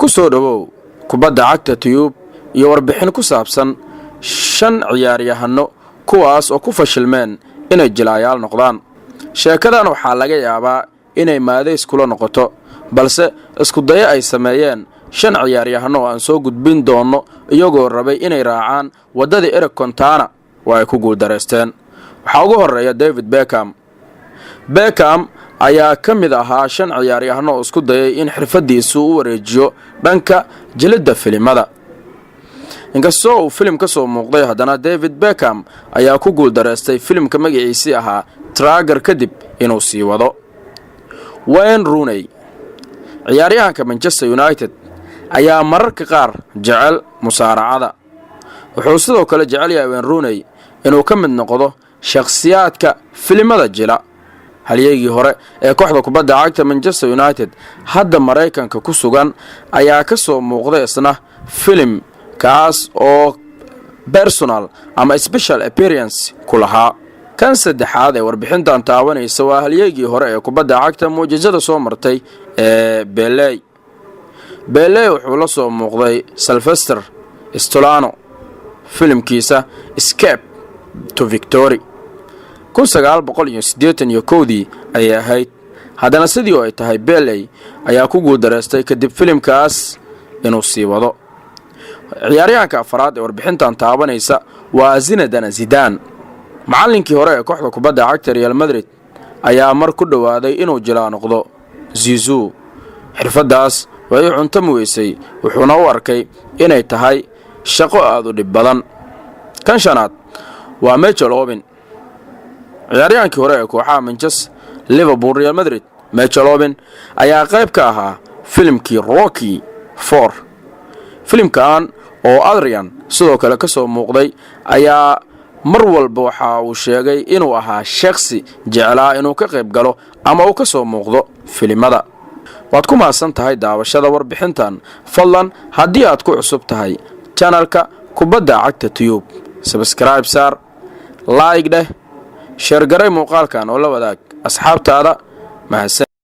ku soo dhawow kubadda cagta tiyuub iyo warbixin ku saabsan 5 ciyaaryahano kuwaas oo ku fashilmeen inay jilaayaal noqdaan. sheekadan waxaa laga yaabaa inay maadeys kula noqoto, balse isku dayo ay sameeyeen 5 ciyaaryahano aan soo gudbin doono iyagoo rabay inay raacaan wadadii Eric Cantona oo ay ku guuldareysteen. waxaa ugu horeeya David Beckham ayaa ka mid ahaa 5 ciyaaryahano oo isku dayay in xirfadiisu u wareejiyo dhanka jilida filimada. inkastoo uu filim ka soo muuqday, haddana David Beckham ayaa ku guuldareystay filimka magaciisa ahaa Trager kadib inuu sii wado. Wayne Rooney, ciyaaryahanka Manchester United, ayaa mararka qaar jecel musaaracada. wuxuu sidoo kale jecel yahay Wayne Rooney inuu ka mid noqdo shakhsiyaadka filimada jila. halyeegii hore ee kooxda kubadda cagta Manchester United hadda Mareykanka ku sugan ayaa ka soo muuqday isna filim kaas oo personal ama special appearance ku lahaa. kan saddexaad ee warbixintan taabanaysa waa halyeegii hore ee kubadda cagta muujizada soo martay ee Pele wuxuu la soo muuqday Sylvester Stallone filimkiisa Escape to Victory 1981 ayay ahayd. haddana sidii oo ay tahay Pele ayaa ku guuldareystay kadib filimkaas inuu sii wado. ciyaaryahanka afraad ee warbixintan taabanaysa waa Zinedine Zidane, macallinkii hore ee kooxda kubadda cagta Real Madrid ayaa mar ku dhawaaday inuu jilaa noqdo Zizou. xirfadaas way cunto muweysay, wuxuuna u arkay inay tahay shaqo aad u dhib badan. kan shanaad waa Michael Owen, ciyaaryahankii hore ee kooxaha Manchester, Liverpool, Real Madrid. Michael Owen ayaa qayb ka ahaa filimkii Rocky 4. filimkan oo Adrian sidoo kale ka soo muuqday ayaa mar walba waxa uu sheegay inuu ahaa shakhsi jeclaa inuu ka qayb galo ama uu ka soo muuqdo filimada. waad ku maasan tahay daawashada warbixintan. fadlan haddii aad ku cusub tahay channelka kubadda cagta tiyuub, subscribe saar, like dheh, share garay muuqaalkan oo la wadaag asxaabtaada. mahadsan.